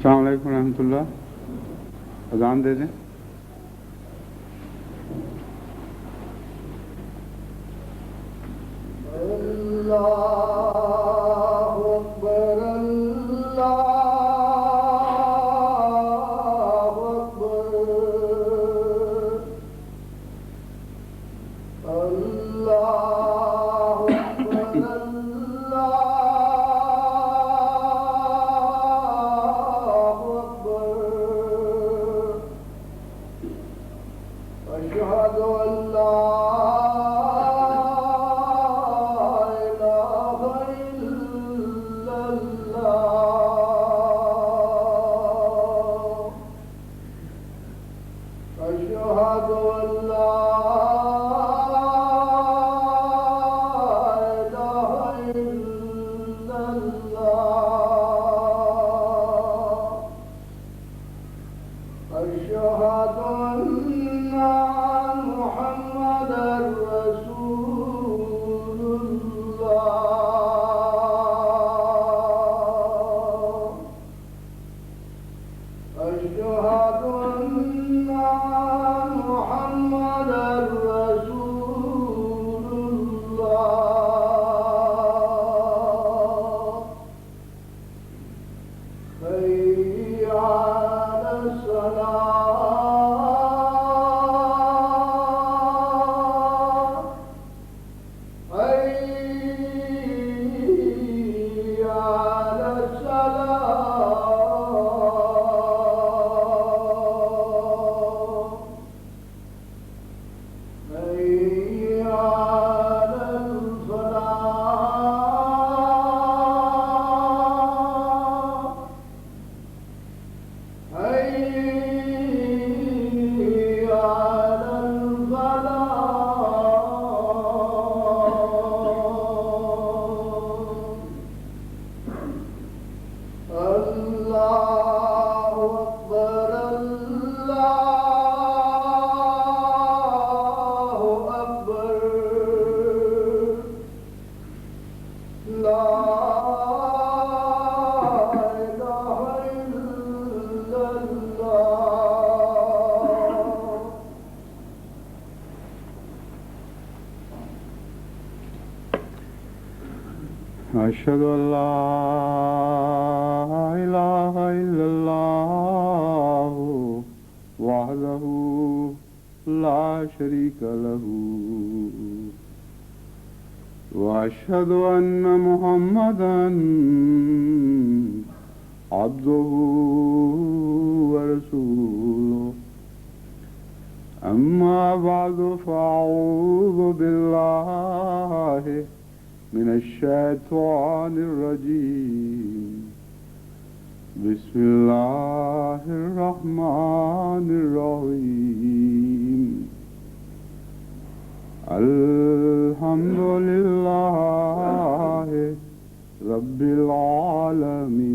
السلام علیکم ورحمۃ اللہ. اذان دے دیں. أشهد أن لا إله إلا الله وحده لا شريك له وأشهد أن محمدا عبده ورسوله أما بعد فأعوذ بالله من الشيطان الرجيم بسم الله الرحمن الرحيم الحمد لله رب العالمين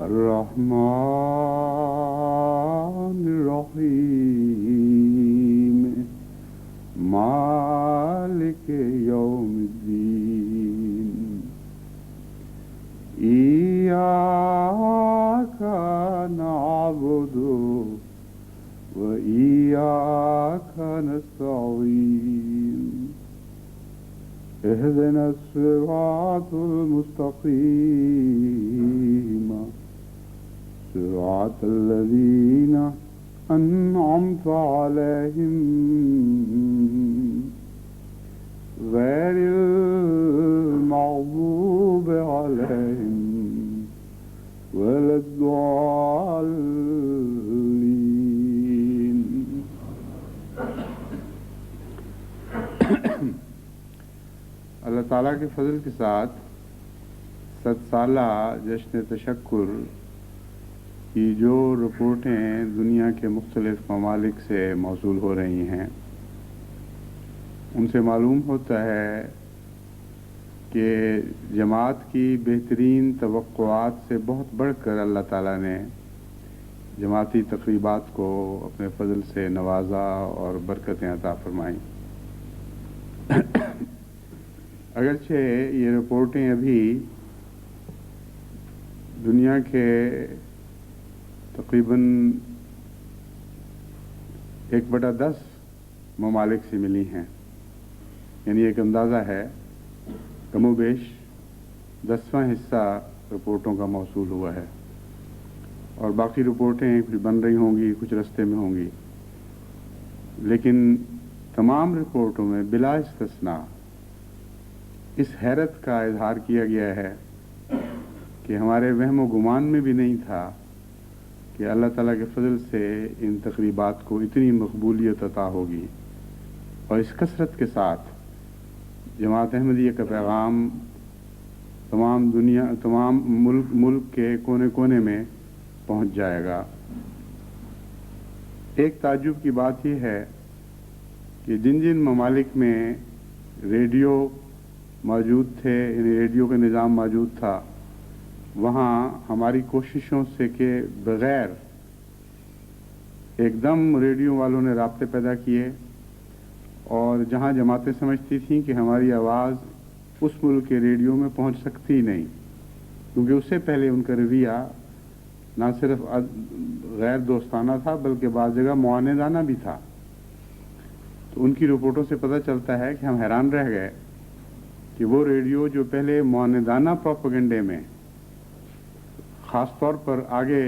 الرحمن الرحيم مالك يوم الدين إياك نعبد وإياك نستعين اهدنا الصراط المستقيم صراط الذين أنعمت عليهم غير المغضوب عليهم ولا الضالين. اللہ تعالیٰ کے فضل کے ساتھ 7 سالہ جشن تشکر کی جو رپورٹیں دنیا کے مختلف ممالک سے موصول ہو رہی ہیں ان سے معلوم ہوتا ہے کہ جماعت کی بہترین توقعات سے بہت بڑھ کر اللہ تعالیٰ نے جماعتی تقریبات کو اپنے فضل سے نوازا اور برکتیں عطا فرمائیں. اگرچہ یہ رپورٹیں ابھی دنیا کے تقریباً 1/10 ممالک سے ملی ہیں، یعنی ایک اندازہ ہے کم و بیش 10واں حصہ رپورٹوں کا موصول ہوا ہے، اور باقی رپورٹیں کچھ بن رہی ہوں گی، کچھ رستے میں ہوں گی، لیکن تمام رپورٹوں میں بلا استثناء اس حیرت کا اظہار کیا گیا ہے کہ ہمارے وہم و گمان میں بھی نہیں تھا کہ اللہ تعالیٰ کے فضل سے ان تقریبات کو اتنی مقبولیت عطا ہوگی، اور اس کثرت کے ساتھ جماعت احمدیہ کا پیغام تمام ملک کے کونے کونے میں پہنچ جائے گا۔ ایک تعجب کی بات یہ ہے کہ جن جن ممالک میں ریڈیو موجود تھے، یعنی ریڈیو کا نظام موجود تھا، وہاں ہماری کوششوں سے کے بغیر ایک دم ریڈیو والوں نے رابطے پیدا کیے، اور جہاں جماعتیں سمجھتی تھیں کہ ہماری آواز اس ملک کے ریڈیو میں پہنچ سکتی نہیں، کیونکہ اس سے پہلے ان کا رویہ نہ صرف غیر دوستانہ تھا بلکہ بعض جگہ معاندانہ بھی تھا، تو ان کی رپورٹوں سے پتہ چلتا ہے کہ ہم حیران رہ گئے کہ وہ ریڈیو جو پہلے معاندانہ پروپیگنڈے میں خاص طور پر آگے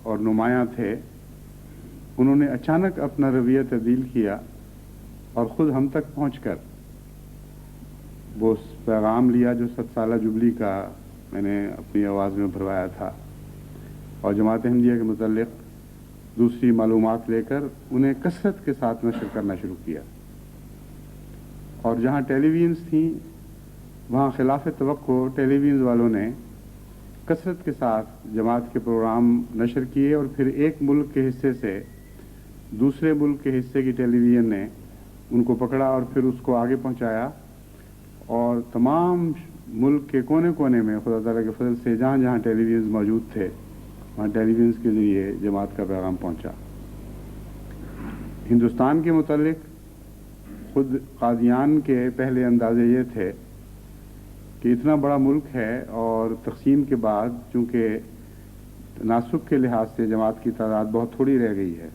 اور نمایاں تھے، انہوں نے اچانک اپنا رویہ تبدیل کیا اور خود ہم تک پہنچ کر وہ پیغام لیا جو 7 سالہ جبلی کا میں نے اپنی آواز میں بھروایا تھا، اور جماعت احمدیہ کے متعلق دوسری معلومات لے کر انہیں کثرت کے ساتھ نشر کرنا شروع کیا، اور جہاں ٹیلی ویژنز تھیں وہاں خلاف توقع ٹیلی ویژن والوں نے کثرت کے ساتھ جماعت کے پروگرام نشر کیے، اور پھر ایک ملک کے حصے سے دوسرے ملک کے حصے کی ٹیلی ویژن نے ان کو پکڑا اور پھر اس کو آگے پہنچایا، اور تمام ملک کے کونے کونے میں خدا تعالیٰ کے فضل سے جہاں جہاں ٹیلی ویژن موجود تھے وہاں ٹیلی ویژن کے ذریعے جماعت کا پیغام پہنچا۔ ہندوستان کے متعلق خود قادیان کے پہلے اندازے یہ تھے کہ اتنا بڑا ملک ہے اور تقسیم کے بعد چونکہ تناسب کے لحاظ سے جماعت کی تعداد بہت تھوڑی رہ گئی ہے،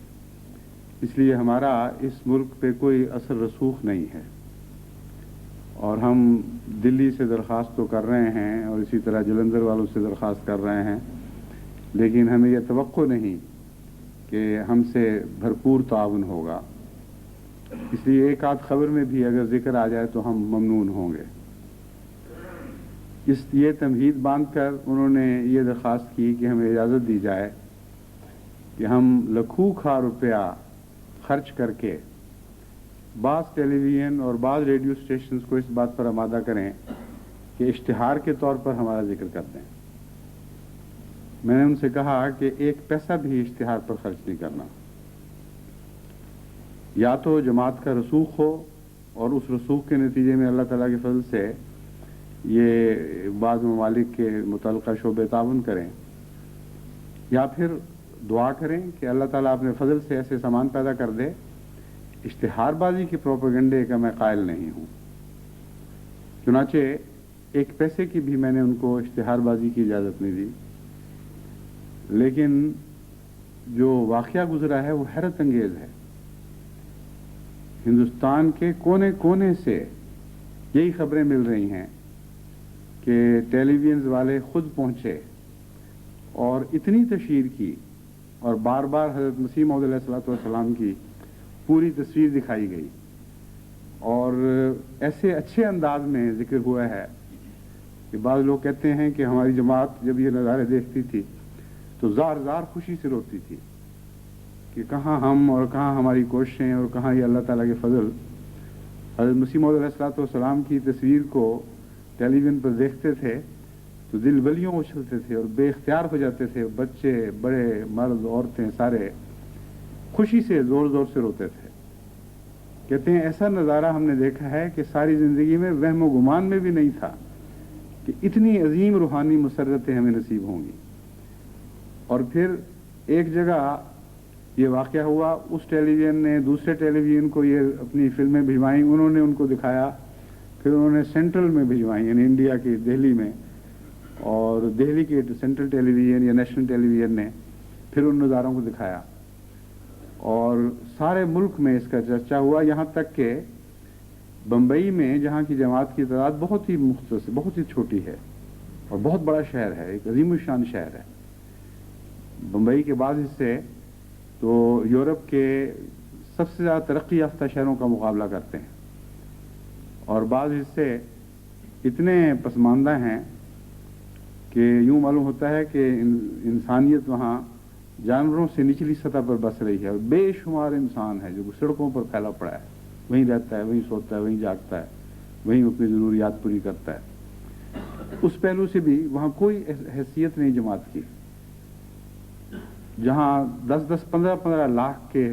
اس لیے ہمارا اس ملک پہ کوئی اثر رسوخ نہیں ہے، اور ہم دلی سے درخواست تو کر رہے ہیں اور اسی طرح جلندھر والوں سے درخواست کر رہے ہیں، لیکن ہمیں یہ توقع نہیں کہ ہم سے بھرپور تعاون ہوگا، اس لیے ایک آدھ خبر میں بھی اگر ذکر آ جائے تو ہم ممنون ہوں گے۔ یہ تمہید باندھ کر انہوں نے یہ درخواست کی کہ ہمیں اجازت دی جائے کہ ہم لاکھوں روپیہ خرچ کر کے بعض ٹیلی ویژن اور بعض ریڈیو اسٹیشنز کو اس بات پر آمادہ کریں کہ اشتہار کے طور پر ہمارا ذکر کر دیں۔ میں نے ان سے کہا کہ 1 پیسہ بھی اشتہار پر خرچ نہیں کرنا، یا تو جماعت کا رسوخ ہو اور اس رسوخ کے نتیجے میں اللہ تعالیٰ کے فضل سے یہ بعض ممالک کے متعلقہ شعبے تعاون کریں، یا پھر دعا کریں کہ اللہ تعالیٰ اپنے فضل سے ایسے سامان پیدا کر دے۔ اشتہار بازی کے پروپیگنڈے کا میں قائل نہیں ہوں، چنانچہ 1 پیسے کی بھی میں نے ان کو اشتہار بازی کی اجازت نہیں دی، لیکن جو واقعہ گزرا ہے وہ حیرت انگیز ہے۔ ہندوستان کے کونے کونے سے یہی خبریں مل رہی ہیں کہ ٹیلی ویژن والے خود پہنچے اور اتنی تشہیر کی اور بار بار حضرت مسیح موعود علیہ الصلوۃ والسلام کی پوری تصویر دکھائی گئی، اور ایسے اچھے انداز میں ذکر ہوا ہے کہ بعض لوگ کہتے ہیں کہ ہماری جماعت جب یہ نظارے دیکھتی تھی تو زار زار خوشی سے روتی تھی کہ کہاں ہم اور کہاں ہماری کوششیں اور کہاں یہ اللہ تعالیٰ کے فضل۔ حضرت مسیح موعود علیہ الصلوۃ والسلام کی تصویر کو ٹیلی ویژن پر دیکھتے تھے تو دل بلیوں اچھلتے تھے اور بے اختیار ہو جاتے تھے، بچے بڑے مرد عورتیں سارے خوشی سے زور زور سے روتے تھے۔ کہتے ہیں ایسا نظارہ ہم نے دیکھا ہے کہ ساری زندگی میں وہم و گمان میں بھی نہیں تھا کہ اتنی عظیم روحانی مسرتیں ہمیں نصیب ہوں گی۔ اور پھر ایک جگہ یہ واقعہ ہوا، اس ٹیلی ویژن نے دوسرے ٹیلی ویژن کو یہ اپنی فلمیں بھجوائیں، انہوں نے ان کو دکھایا، پھر انہوں نے سینٹرل میں بھجوائیں، یعنی انڈیا کی دہلی میں، اور دہلی کے سینٹرل ٹیلی ویژن یا نیشنل ٹیلی ویژن نے پھر ان نظاروں کو دکھایا اور سارے ملک میں اس کا چرچا ہوا، یہاں تک کہ بمبئی میں جہاں کی جماعت کی تعداد بہت ہی مختصر، بہت ہی چھوٹی ہے اور بہت بڑا شہر ہے، ایک عظیم الشان شہر ہے، بمبئی کے بعض حصے تو یورپ کے سب سے زیادہ ترقی یافتہ شہروں کا مقابلہ کرتے ہیں اور بعض حصے اتنے پسماندہ ہیں کہ یوں معلوم ہوتا ہے کہ انسانیت وہاں جانوروں سے نچلی سطح پر بس رہی ہے اور بے شمار انسان ہے جو سڑکوں پر پھیلا پڑا ہے، وہیں رہتا ہے، وہیں سوتا ہے، وہیں جاگتا ہے، وہیں اپنی ضروریات پوری کرتا ہے۔ اس پہلو سے بھی وہاں کوئی حیثیت نہیں جماعت کی، جہاں 10-15 لاکھ کے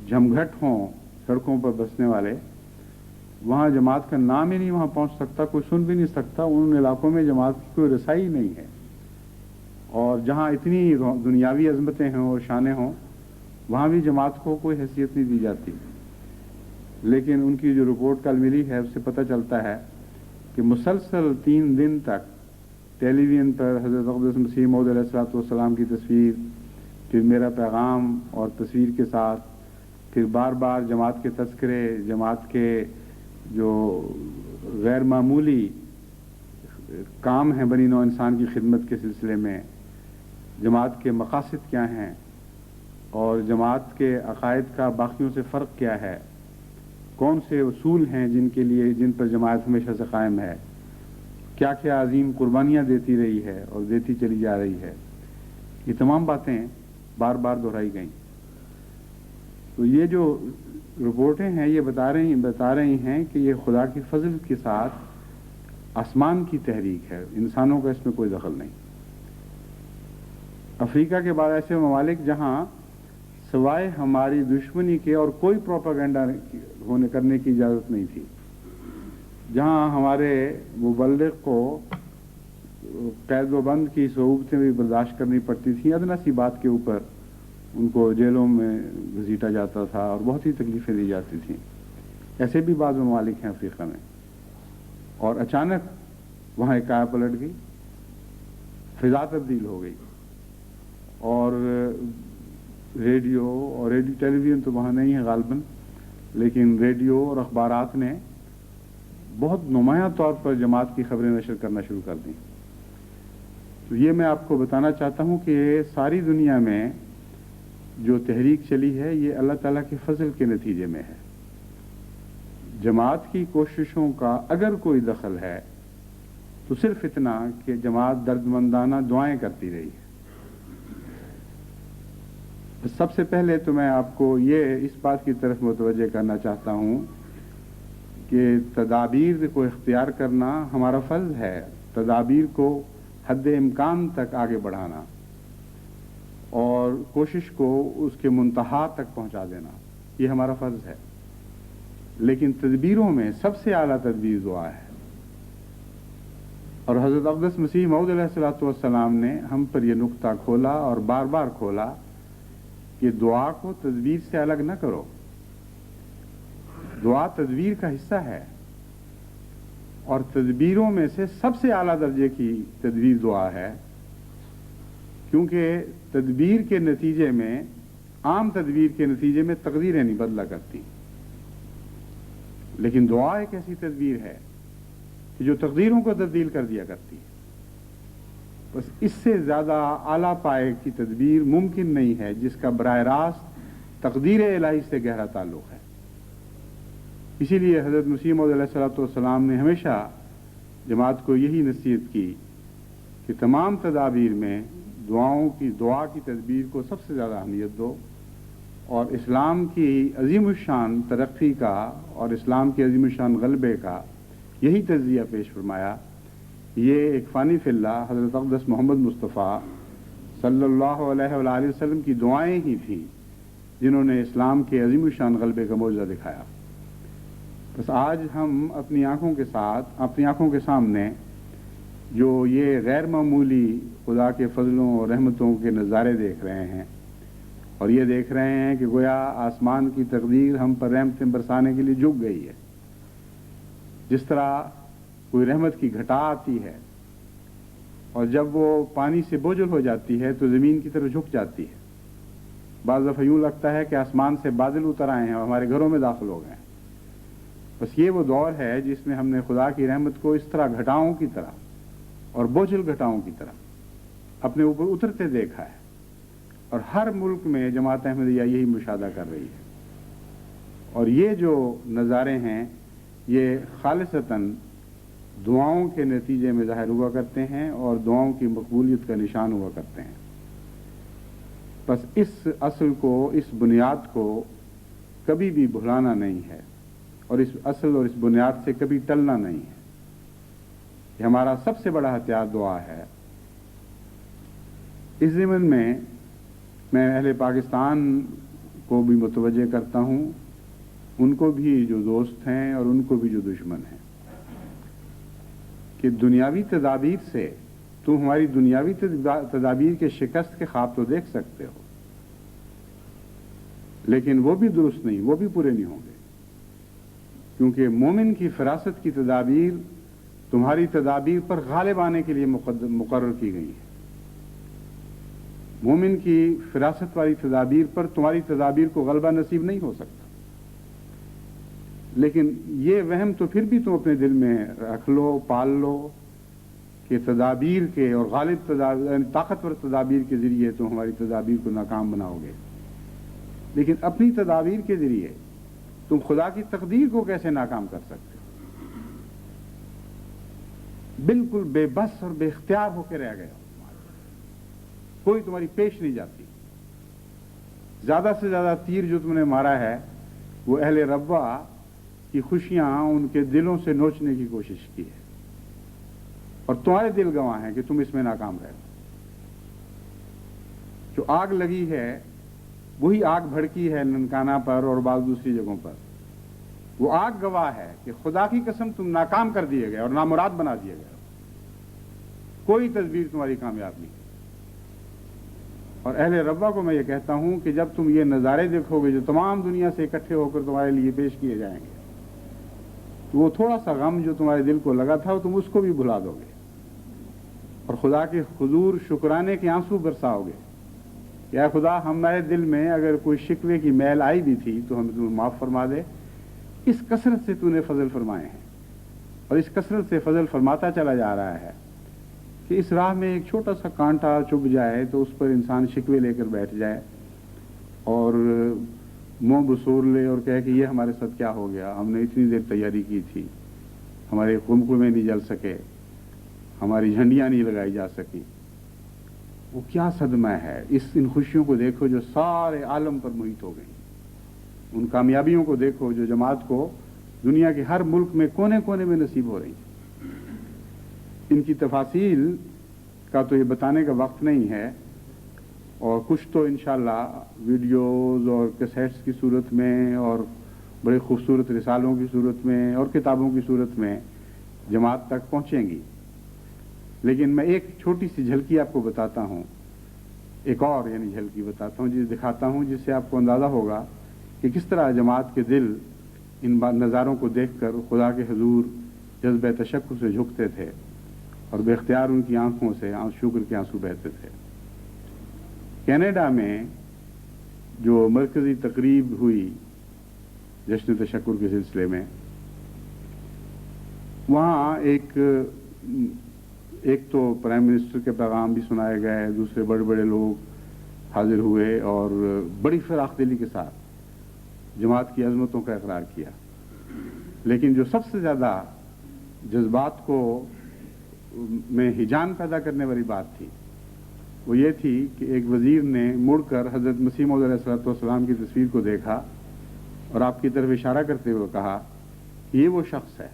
جھمگھٹ ہوں سڑکوں پر بسنے والے، وہاں جماعت کا نام ہی نہیں وہاں پہنچ سکتا، کوئی سن بھی نہیں سکتا، ان علاقوں میں جماعت کی کوئی رسائی نہیں ہے۔ اور جہاں اتنی دنیاوی عظمتیں ہوں اور شانیں ہوں وہاں بھی جماعت کو کوئی حیثیت نہیں دی جاتی۔ لیکن ان کی جو رپورٹ کل ملی ہے اس سے پتہ چلتا ہے کہ مسلسل 3 دن تک ٹیلی ویژن پر حضرت اقدس مسیح موعود علیہ الصلوۃ والسلام کی تصویر، پھر میرا پیغام اور تصویر کے ساتھ، پھر بار بار جماعت کے تذکرے، جماعت کے جو غیر معمولی کام ہیں بنی نوع انسان کی خدمت کے سلسلے میں، جماعت کے مقاصد کیا ہیں اور جماعت کے عقائد کا باقیوں سے فرق کیا ہے، کون سے اصول ہیں جن پر جماعت ہمیشہ سے قائم ہے، کیا کیا عظیم قربانیاں دیتی رہی ہے اور دیتی چلی جا رہی ہے، یہ تمام باتیں بار بار دہرائی گئیں۔ تو یہ جو رپورٹیں ہیں یہ بتا رہی ہیں کہ یہ خدا کی فضل کے ساتھ آسمان کی تحریک ہے، انسانوں کا اس میں کوئی دخل نہیں۔ افریقہ کے بعد ایسے ممالک جہاں سوائے ہماری دشمنی کے اور کوئی پروپیگنڈا کرنے کی اجازت نہیں تھی، جہاں ہمارے مبلغ کو قید و بند کی صعوبتیں بھی برداشت کرنی پڑتی تھیں، ادنا سی بات کے اوپر ان کو جیلوں میں گھسیٹا جاتا تھا اور بہت ہی تکلیفیں دی جاتی تھیں، ایسے بھی بعض ممالک ہیں افریقہ میں۔ اور اچانک وہاں ایک کایا پلٹ گئی، فضا تبدیل ہو گئی اور ریڈیو ٹیلی ویژن تو وہاں نہیں ہے غالباً، لیکن ریڈیو اور اخبارات نے بہت نمایاں طور پر جماعت کی خبریں نشر کرنا شروع کر دیں۔ تو یہ میں آپ کو بتانا چاہتا ہوں کہ ساری دنیا میں جو تحریک چلی ہے یہ اللہ تعالیٰ کے فضل کے نتیجے میں ہے۔ جماعت کی کوششوں کا اگر کوئی دخل ہے تو صرف اتنا کہ جماعت دردمندانہ دعائیں کرتی رہی ہے۔ سب سے پہلے تو میں آپ کو اس بات کی طرف متوجہ کرنا چاہتا ہوں کہ تدابیر کو اختیار کرنا ہمارا فرض ہے، تدابیر کو حد امکان تک آگے بڑھانا اور کوشش کو اس کے منتہا تک پہنچا دینا، یہ ہمارا فرض ہے۔ لیکن تدبیروں میں سب سے اعلیٰ تدبیر دعا ہے، اور حضرت اقدس مسیح موعود علیہ الصلوۃ والسلام نے ہم پر یہ نقطہ کھولا اور بار بار کھولا کہ دعا کو تدبیر سے الگ نہ کرو، دعا تدبیر کا حصہ ہے، اور تدبیروں میں سے سب سے اعلیٰ درجے کی تدبیر دعا ہے، کیونکہ تدبیر کے نتیجے میں، عام تدبیر کے نتیجے میں تقدیریں نہیں بدلا کرتی، لیکن دعا ایک ایسی تدبیر ہے کہ جو تقدیروں کو تبدیل کر دیا کرتی ہے۔ بس اس سے زیادہ اعلیٰ پائے کی تدبیر ممکن نہیں ہے جس کا براہ راست تقدیر الہی سے گہرا تعلق ہے۔ اسی لیے حضرت مسیح موعود علیہ الصلوۃ والسلام نے ہمیشہ جماعت کو یہی نصیحت کی کہ تمام تدابیر میں دعا کی تدبیر کو سب سے زیادہ اہمیت دو، اور اسلام کی عظیم الشان ترقی کا اور اسلام کے عظیم الشان غلبے کا یہی تجزیہ پیش فرمایا۔ یہ ایک فانی فی اللہ حضرت اقدس محمد مصطفیٰ صلی اللہ علیہ وآلہ وسلم کی دعائیں ہی تھیں جنہوں نے اسلام کے عظیم الشان غلبے کا معجزہ دکھایا۔ بس آج ہم اپنی آنکھوں کے سامنے جو یہ غیر معمولی خدا کے فضلوں اور رحمتوں کے نظارے دیکھ رہے ہیں، اور یہ دیکھ رہے ہیں کہ گویا آسمان کی تقدیر ہم پر رحمتیں برسانے کے لیے جھک گئی ہے۔ جس طرح کوئی رحمت کی گھٹا آتی ہے اور جب وہ پانی سے بوجھل ہو جاتی ہے تو زمین کی طرف جھک جاتی ہے. بعض دفعہ یوں لگتا ہے کہ آسمان سے بادل اتر آئے ہیں اور ہمارے گھروں میں داخل ہو گئے ہیں. بس یہ وہ دور ہے جس میں ہم نے خدا کی رحمت کو اس طرح گھٹاؤں کی طرح اور بوجھل گھٹاؤں کی طرح اپنے اوپر اترتے دیکھا ہے. اور ہر ملک میں جماعت احمدیہ یہی مشاہدہ کر رہی ہے. اور یہ جو نظارے ہیں یہ خالصتاً دعاؤں کے نتیجے میں ظاہر ہوا کرتے ہیں اور دعاؤں کی مقبولیت کا نشان ہوا کرتے ہیں. بس اس اصل کو، اس بنیاد کو کبھی بھی بھلانا نہیں ہے اور اس اصل اور اس بنیاد سے کبھی ٹلنا نہیں ہے. یہ ہمارا سب سے بڑا ہتھیار دعا ہے. اس ضمن میں اہل پاکستان کو بھی متوجہ کرتا ہوں، ان کو بھی جو دوست ہیں اور ان کو بھی جو دشمن ہیں، کہ دنیاوی تدابیر سے تم ہماری دنیاوی تدابیر کے شکست کے خواب تو دیکھ سکتے ہو، لیکن وہ بھی درست نہیں، وہ بھی پورے نہیں ہوں گے، کیونکہ مومن کی فراست کی تدابیر تمہاری تدابیر پر غالب آنے کے لیے مقرر کی گئی ہے. مومن کی فراست والی تدابیر پر تمہاری تدابیر کو غلبہ نصیب نہیں ہو سکتا. لیکن یہ وہم تو پھر بھی تم اپنے دل میں رکھ لو، پال لو کہ تدابیر کے اور غالب تدابیر، طاقتور تدابیر کے ذریعے تم ہماری تدابیر کو ناکام بناؤ گے. لیکن اپنی تدابیر کے ذریعے تم خدا کی تقدیر کو کیسے ناکام کر سکتے ہو؟ بالکل بے بس اور بے اختیار ہو کے رہ گئے ہو. کوئی تمہاری پیش نہیں جاتی. زیادہ سے زیادہ تیر جو تم نے مارا ہے وہ اہل ربوہ کی خوشیاں ان کے دلوں سے نوچنے کی کوشش کی ہے، اور تمہارے دل گواہ ہیں کہ تم اس میں ناکام رہے. جو آگ لگی ہے وہی آگ بھڑکی ہے ننکانہ پر اور بعض دوسری جگہوں پر. وہ آگ گواہ ہے کہ خدا کی قسم تم ناکام کر دیے گئے اور نامراد بنا دیے گئے. کوئی تدبیر تمہاری کامیاب نہیں. اور اہل ربوہ کو میں یہ کہتا ہوں کہ جب تم یہ نظارے دیکھو گے جو تمام دنیا سے اکٹھے ہو کر تمہارے لیے پیش کیے جائیں گے، تو وہ تھوڑا سا غم جو تمہارے دل کو لگا تھا تم اس کو بھی بھلا دو گے اور خدا کے حضور شکرانے کے آنسو برساؤ گے. یا خدا ہمارے دل میں اگر کوئی شکوے کی میل آئی بھی تھی تو ہمیں تم معاف فرما دے. اس کثرت سے تو نے فضل فرمائے ہیں اور اس کثرت سے فضل فرماتا چلا جا رہا ہے کہ اس راہ میں ایک چھوٹا سا کانٹا چبھ جائے تو اس پر انسان شکوے لے کر بیٹھ جائے اور منہ بسور لے اور کہے کہ یہ ہمارے ساتھ کیا ہو گیا، ہم نے اتنی دیر تیاری کی تھی، ہمارے قمقمے نہیں جل سکے، ہماری جھنڈیاں نہیں لگائی جا سکی. وہ کیا صدمہ ہے. ان خوشیوں کو دیکھو جو سارے عالم پر محیط ہو گئی. ان کامیابیوں کو دیکھو جو جماعت کو دنیا کے ہر ملک میں کونے کونے میں نصیب ہو رہی ہیں. ان کی تفاصیل کا تو یہ بتانے کا وقت نہیں ہے، اور کچھ تو انشاءاللہ ویڈیوز اور کیسٹس کی صورت میں اور بڑے خوبصورت رسالوں کی صورت میں اور کتابوں کی صورت میں جماعت تک پہنچیں گی. لیکن میں ایک چھوٹی سی جھلکی آپ کو بتاتا ہوں، ایک اور جھلکی بتاتا ہوں، دکھاتا ہوں، جس سے آپ کو اندازہ ہوگا کہ کس طرح جماعت کے دل ان نظاروں کو دیکھ کر خدا کے حضور جذبہ تشکر سے جھکتے تھے اور بے اختیار ان کی آنکھوں سے شکر کے آنسو بہتے تھے. کینیڈا میں جو مرکزی تقریب ہوئی جشن تشکر کے سلسلے میں، وہاں ایک تو پرائم منسٹر کے پیغام بھی سنائے گئے، دوسرے بڑے بڑے لوگ حاضر ہوئے اور بڑی فراخ دلی کے ساتھ جماعت کی عظمتوں کا اقرار کیا. لیکن جو سب سے زیادہ جذبات کو میں ہیجان پیدا کرنے والی بات تھی وہ یہ تھی کہ ایک وزیر نے مڑ کر حضرت مسیح موعود علیہ السلام کی تصویر کو دیکھا اور آپ کی طرف اشارہ کرتے ہوئے کہا کہ یہ وہ شخص ہے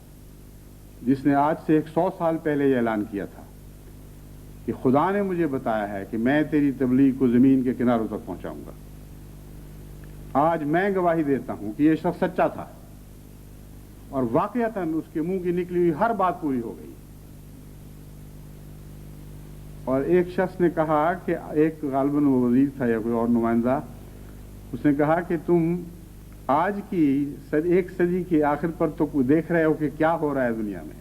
جس نے آج سے 100 سال پہلے یہ اعلان کیا تھا کہ خدا نے مجھے بتایا ہے کہ میں تیری تبلیغ کو زمین کے کناروں تک پہنچاؤں گا. آج میں گواہی دیتا ہوں کہ یہ شخص سچا تھا اور واقعتاً اس کے منہ کی نکلی ہوئی ہر بات پوری ہو گئی. اور ایک شخص نے کہا کہ ایک غالباً وہ وزیر تھا یا کوئی اور نمائندہ، اس نے کہا کہ تم آج کی ایک صدی کے آخر پر تو دیکھ رہے ہو کہ کیا ہو رہا ہے دنیا میں.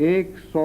100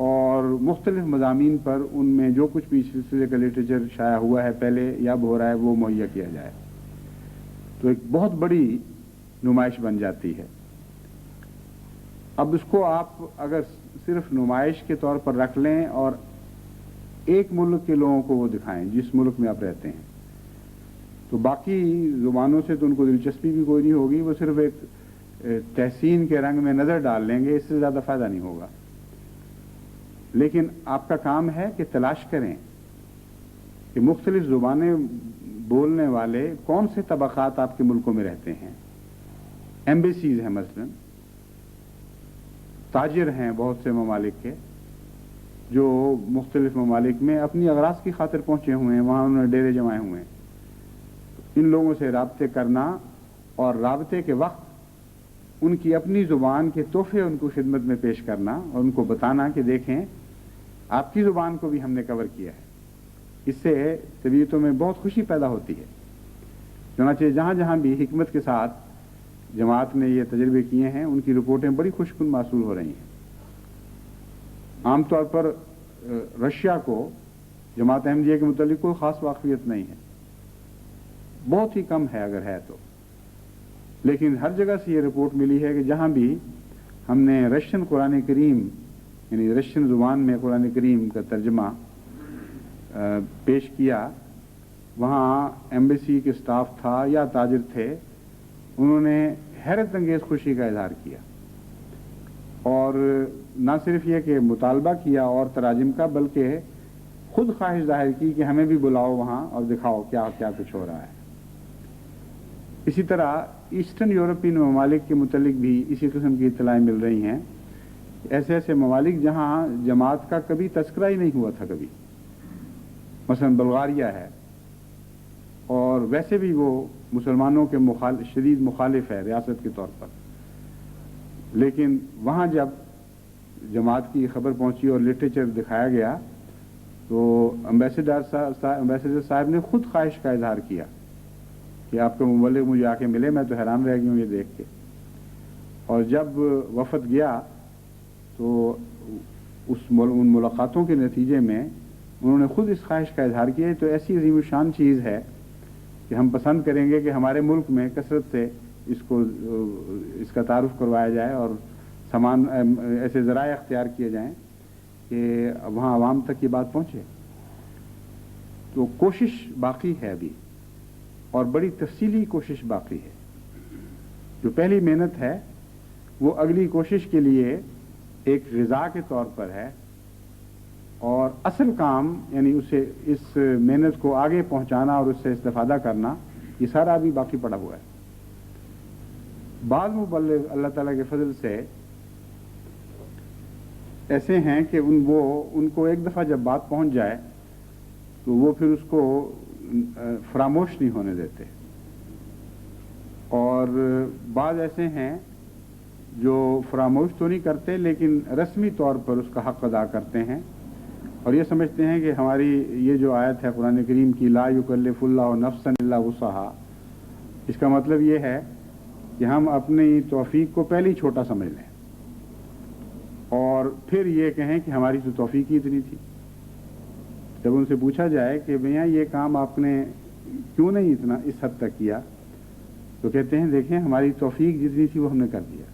اور مختلف مضامین پر ان میں جو کچھ بھی سلسلے کا لٹریچر شائع ہوا ہے پہلے یا اب ہو رہا ہے وہ مہیا کیا جائے، تو ایک بہت بڑی نمائش بن جاتی ہے۔ اب اس کو آپ اگر صرف نمائش کے طور پر رکھ لیں اور ایک ملک کے لوگوں کو وہ دکھائیں جس ملک میں آپ رہتے ہیں، تو باقی زبانوں سے تو ان کو دلچسپی بھی کوئی نہیں ہوگی، وہ صرف ایک تحسین کے رنگ میں نظر ڈال لیں گے، اس سے زیادہ فائدہ نہیں ہوگا۔ لیکن آپ کا کام ہے کہ تلاش کریں کہ مختلف زبانیں بولنے والے کون سے طبقات آپ کے ملکوں میں رہتے ہیں۔ ایمبیسیز ہیں، مثلا تاجر ہیں بہت سے ممالک کے جو مختلف ممالک میں اپنی اغراض کی خاطر پہنچے ہوئے ہیں، وہاں انہوں نے ڈیرے جمائے ہوئے ہیں۔ ان لوگوں سے رابطے کرنا اور رابطے کے وقت ان کی اپنی زبان کے تحفے ان کو خدمت میں پیش کرنا اور ان کو بتانا کہ دیکھیں آپ کی زبان کو بھی ہم نے کور کیا ہے، اس سے طبیعتوں میں بہت خوشی پیدا ہوتی ہے۔ چنانچہ جہاں جہاں بھی حکمت کے ساتھ جماعت نے یہ تجربے کیے ہیں ان کی رپورٹیں بڑی خوش کن محسوس ہو رہی ہیں۔ عام طور پر رشیا کو جماعت احمدیہ کے متعلق کوئی خاص واقفیت نہیں ہے، بہت ہی کم ہے اگر ہے تو، لیکن ہر جگہ سے یہ رپورٹ ملی ہے کہ جہاں بھی ہم نے رشین قرآن کریم یعنی رشین زبان میں قرآن کریم کا ترجمہ پیش کیا، وہاں ایمبیسی کے سٹاف تھا یا تاجر تھے، انہوں نے حیرت انگیز خوشی کا اظہار کیا اور نہ صرف یہ کہ مطالبہ کیا اور تراجم کا، بلکہ خود خواہش ظاہر کی کہ ہمیں بھی بلاؤ وہاں اور دکھاؤ کیا کیا کچھ ہو رہا ہے۔ اسی طرح ایسٹرن یورپین ممالک کے متعلق بھی اسی قسم کی اطلاعیں مل رہی ہیں، ایسے ایسے ممالک جہاں جماعت کا کبھی تذکرہ ہی نہیں ہوا تھا کبھی، مثلا بلغاریہ ہے، اور ویسے بھی وہ مسلمانوں کے شدید مخالف ہے ریاست کے طور پر، لیکن وہاں جب جماعت کی خبر پہنچی اور لٹریچر دکھایا گیا تو امبیسڈر صاحب نے خود خواہش کا اظہار کیا کہ آپ کا مبلغ مجھے آ کے ملے، میں تو حیران رہ گیا ہوں یہ دیکھ کے۔ اور جب وفد گیا تو ان ملاقاتوں کے نتیجے میں انہوں نے خود اس خواہش کا اظہار کیا، تو ایسی عظیم الشان چیز ہے کہ ہم پسند کریں گے کہ ہمارے ملک میں کثرت سے اس کا تعارف کروایا جائے اور ایسے ذرائع اختیار کیے جائیں کہ وہاں عوام تک یہ بات پہنچے۔ تو کوشش باقی ہے ابھی، اور بڑی تفصیلی کوشش باقی ہے۔ جو پہلی محنت ہے وہ اگلی کوشش کے لیے ایک غذا کے طور پر ہے، اور اصل کام یعنی اس محنت کو آگے پہنچانا اور اس سے استفادہ کرنا، یہ سارا ابھی باقی پڑا ہوا ہے۔ بعض مبلغ اللہ تعالیٰ کے فضل سے ایسے ہیں کہ ان کو ایک دفعہ جب بات پہنچ جائے تو وہ پھر اس کو فراموش نہیں ہونے دیتے، اور بعض ایسے ہیں جو فراموش تو نہیں کرتے لیکن رسمی طور پر اس کا حق ادا کرتے ہیں، اور یہ سمجھتے ہیں کہ ہماری یہ جو آیت ہے قرآن کریم کی لا یکلف اللہ نفسا الا وسعہا، اس کا مطلب یہ ہے کہ ہم اپنی توفیق کو پہلے ہی چھوٹا سمجھ لیں اور پھر یہ کہیں کہ ہماری تو توفیق ہی اتنی تھی۔ جب ان سے پوچھا جائے کہ بھیا یہ کام آپ نے کیوں نہیں اتنا اس حد تک کیا، تو کہتے ہیں دیکھیں ہماری توفیق جتنی تھی وہ ہم نے کر دیا،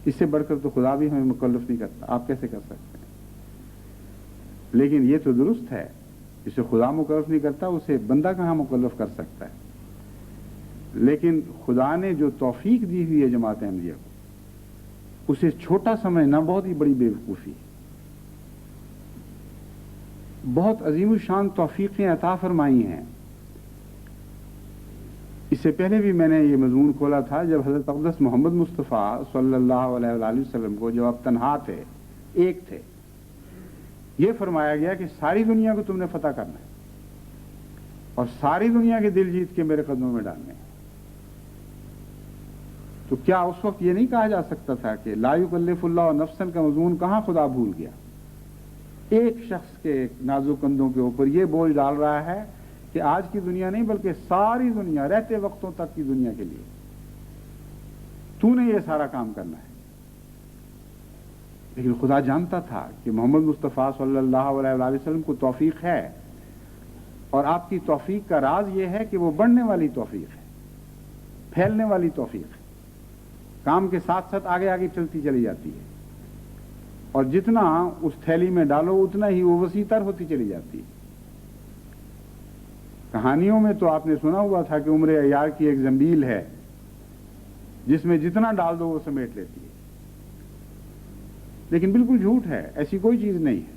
اس سے بڑھ کر تو خدا بھی ہمیں مکلف نہیں کرتا، آپ کیسے کر سکتے ہیں؟ لیکن یہ تو درست ہے، جسے خدا مکلف نہیں کرتا اسے بندہ کہاں مکلف کر سکتا ہے؟ لیکن خدا نے جو توفیق دی ہوئی ہے جماعت احمدیہ کو، اسے چھوٹا سمجھنا بہت ہی بڑی بے وقوفی ہے۔ بہت عظیم الشان توفیقیں عطا فرمائی ہیں۔ اس سے پہلے بھی میں نے یہ مضمون کھولا تھا جب حضرت اقدس محمد مصطفیٰ صلی اللہ علیہ وآلہ وسلم کو جب آپ تنہا تھے، ایک تھے، یہ فرمایا گیا کہ ساری دنیا کو تم نے فتح کرنا ہے اور ساری دنیا کے دل جیت کے میرے قدموں میں ڈالنے ہیں۔ تو کیا اس وقت یہ نہیں کہا جا سکتا تھا کہ لا یکلف اللہ نفسا کا مضمون کہاں خدا بھول گیا؟ ایک شخص کے نازک کندھوں کے اوپر یہ بوجھ ڈال رہا ہے کہ آج کی دنیا نہیں بلکہ ساری دنیا، رہتے وقتوں تک کی دنیا کے لیے تو نے یہ سارا کام کرنا ہے۔ لیکن خدا جانتا تھا کہ محمد مصطفیٰ صلی اللہ علیہ وسلم کو توفیق ہے، اور آپ کی توفیق کا راز یہ ہے کہ وہ بڑھنے والی توفیق ہے، پھیلنے والی توفیق ہے، کام کے ساتھ ساتھ آگے آگے چلتی چلی جاتی ہے، اور جتنا اس تھیلی میں ڈالو اتنا ہی وہ وسیع تر ہوتی چلی جاتی ہے۔ کہانیوں میں تو آپ نے سنا ہوا تھا کہ عمر عیار کی ایک زنبیل ہے جس میں جتنا ڈال دو وہ سمیٹ لیتی ہے، لیکن بالکل جھوٹ ہے، ایسی کوئی چیز نہیں ہے۔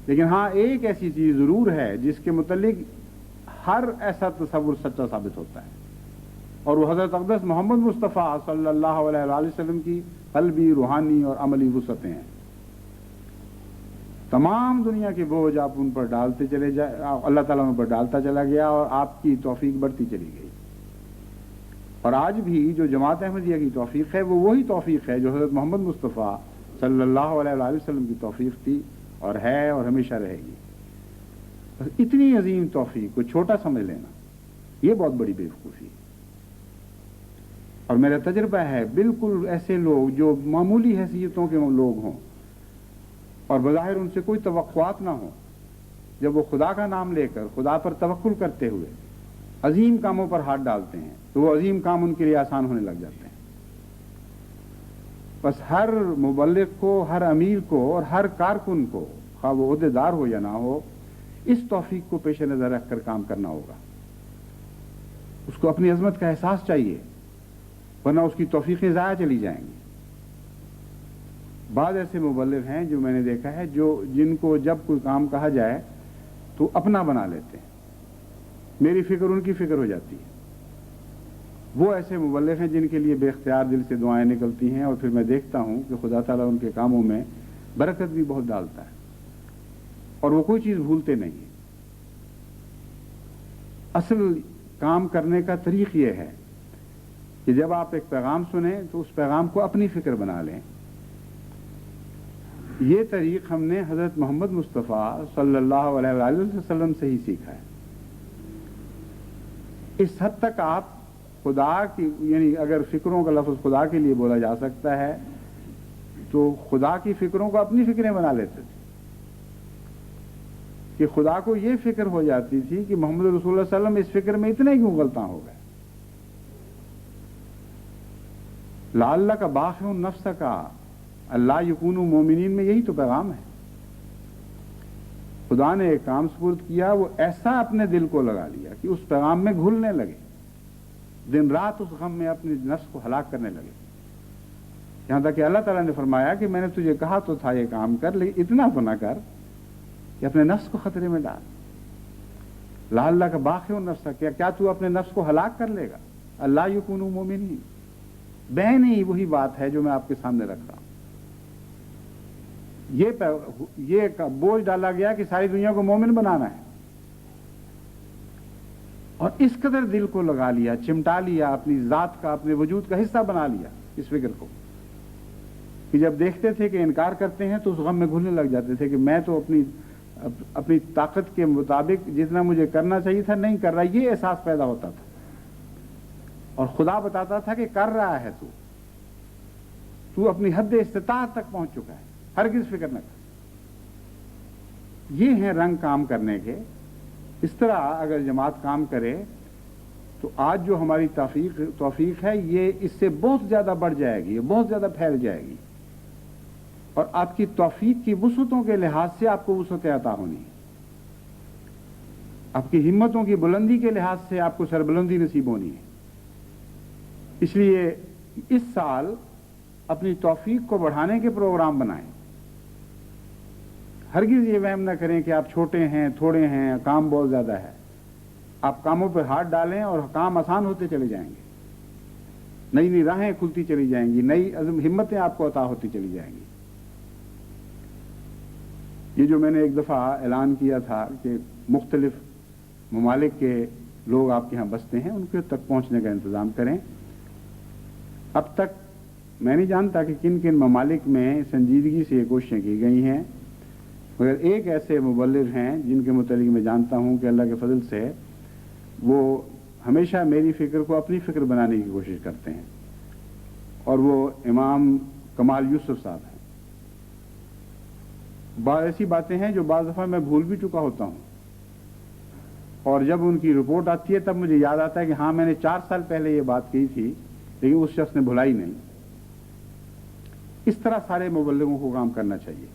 لیکن ہاں ایک ایسی چیز ضرور ہے جس کے متعلق ہر ایسا تصور سچا ثابت ہوتا ہے، اور وہ حضرت اقدس محمد مصطفیٰ صلی اللہ علیہ وسلم کی قلبی، روحانی اور عملی وسعتیں ہیں۔ تمام دنیا کے بوجھ آپ ان پر ڈالتے چلے جائے، اللہ تعالیٰ ان پر ڈالتا چلا گیا، اور آپ کی توفیق بڑھتی چلی گئی۔ اور آج بھی جو جماعت احمدیہ کی توفیق ہے وہ وہی توفیق ہے جو حضرت محمد مصطفیٰ صلی اللہ علیہ وسلم کی توفیق تھی، اور ہے اور ہمیشہ رہے گی۔ بس اتنی عظیم توفیق کو چھوٹا سمجھ لینا یہ بہت بڑی بے وقوفی ہے۔ اور میرا تجربہ ہے بالکل ایسے لوگ جو معمولی حیثیتوں کے لوگ ہوں اور بظاہر ان سے کوئی توقعات نہ ہوں، جب وہ خدا کا نام لے کر خدا پر توکل کرتے ہوئے عظیم کاموں پر ہاتھ ڈالتے ہیں تو وہ عظیم کام ان کے لیے آسان ہونے لگ جاتے ہیں۔ بس ہر مبلغ کو، ہر امیر کو اور ہر کارکن کو، خواہ وہ عہدیدار ہو یا نہ ہو، اس توفیق کو پیش نظر رکھ کر کام کرنا ہوگا۔ اس کو اپنی عظمت کا احساس چاہیے، ورنہ اس کی توفیقیں ضائع چلی جائیں گی۔ بعض ایسے مبلغ ہیں جو میں نے دیکھا ہے جن کو جب کوئی کام کہا جائے تو اپنا بنا لیتے ہیں، میری فکر ان کی فکر ہو جاتی ہے۔ وہ ایسے مبلغ ہیں جن کے لیے بے اختیار دل سے دعائیں نکلتی ہیں، اور پھر میں دیکھتا ہوں کہ خدا تعالیٰ ان کے کاموں میں برکت بھی بہت ڈالتا ہے، اور وہ کوئی چیز بھولتے نہیں ہیں۔ اصل کام کرنے کا طریق یہ ہے کہ جب آپ ایک پیغام سنیں تو اس پیغام کو اپنی فکر بنا لیں۔ یہ طریق ہم نے حضرت محمد مصطفیٰ صلی اللہ علیہ وسلم سے ہی سیکھا ہے۔ اس حد تک آپ خدا کی، یعنی اگر فکروں کا لفظ خدا کے لیے بولا جا سکتا ہے تو خدا کی فکروں کو اپنی فکریں بنا لیتے تھے، کہ خدا کو یہ فکر ہو جاتی تھی کہ محمد رسول اللہ صلی اللہ علیہ وسلم اس فکر میں اتنے کیوں غلطاں ہو گئے۔ لعلہ کا باخع نفس کا اللہ یکونوا مومنین میں یہی تو پیغام ہے۔ خدا نے ایک کام سپرد کیا، وہ ایسا اپنے دل کو لگا لیا کہ اس پیغام میں گھلنے لگے، دن رات اس غم میں اپنی نفس کو ہلاک کرنے لگے، یہاں تک کہ اللہ تعالیٰ نے فرمایا کہ میں نے تجھے کہا تو تھا یہ کام کر، لیکن اتنا تو نہ کر کہ اپنے نفس کو خطرے میں ڈال۔ لعلہ کا باخع نفس، کیا تو اپنے نفس کو ہلاک کر لے گا؟ اللہ یکونوا مومنین، بین ہی وہی بات ہے جو میں آپ کے سامنے رکھ رہا ہوں۔ یہ بوجھ ڈالا گیا کہ ساری دنیا کو مومن بنانا ہے، اور اس قدر دل کو لگا لیا، چمٹا لیا، اپنی ذات کا، اپنے وجود کا حصہ بنا لیا اس فکر کو، کہ جب دیکھتے تھے کہ انکار کرتے ہیں تو اس غم میں گھلنے لگ جاتے تھے کہ میں تو اپنی طاقت کے مطابق جتنا مجھے کرنا چاہیے تھا نہیں کر رہا، یہ احساس پیدا ہوتا تھا، اور خدا بتاتا تھا کہ کر رہا ہے تو اپنی حد استطاعت تک پہنچ چکا ہے، ہرگز فکر نہ کر۔ یہ ہیں رنگ کام کرنے کے۔ اس طرح اگر جماعت کام کرے تو آج جو ہماری توفیق ہے یہ اس سے بہت زیادہ بڑھ جائے گی، بہت زیادہ پھیل جائے گی، اور آپ کی توفیق کی وسعتوں کے لحاظ سے آپ کو وسعتیں عطا ہونی ہے، آپ کی ہمتوں کی بلندی کے لحاظ سے آپ کو سربلندی نصیب ہونی ہے۔ اس لیے اس سال اپنی توفیق کو بڑھانے کے پروگرام بنائیں۔ ہرگز یہ وہم نہ کریں کہ آپ چھوٹے ہیں، تھوڑے ہیں، کام بہت زیادہ ہے۔ آپ کاموں پہ ہاتھ ڈالیں اور کام آسان ہوتے چلے جائیں گے، نئی نئی راہیں کھلتی چلی جائیں گی، نئی ہمتیں آپ کو عطا ہوتی چلی جائیں گی۔ یہ جو میں نے ایک دفعہ اعلان کیا تھا کہ مختلف ممالک کے لوگ آپ کے ہاں بستے ہیں، ان کے تک پہنچنے کا انتظام کریں۔ اب تک میں نہیں جانتا کہ کن کن ممالک میں سنجیدگی سے یہ کوششیں کی گئی ہیں، مگر ایک ایسے مبلغ ہیں جن کے متعلق میں جانتا ہوں کہ اللہ کے فضل سے وہ ہمیشہ میری فکر کو اپنی فکر بنانے کی کوشش کرتے ہیں، اور وہ امام کمال یوسف صاحب ہیں۔ بعض ایسی باتیں ہیں جو بعض دفعہ میں بھول بھی چکا ہوتا ہوں، اور جب ان کی رپورٹ آتی ہے تب مجھے یاد آتا ہے کہ ہاں میں نے 4 سال پہلے یہ بات کہی تھی، لیکن اس شخص نے بھلائی نہیں۔ اس طرح سارے مبلغوں کو کام کرنا چاہیے،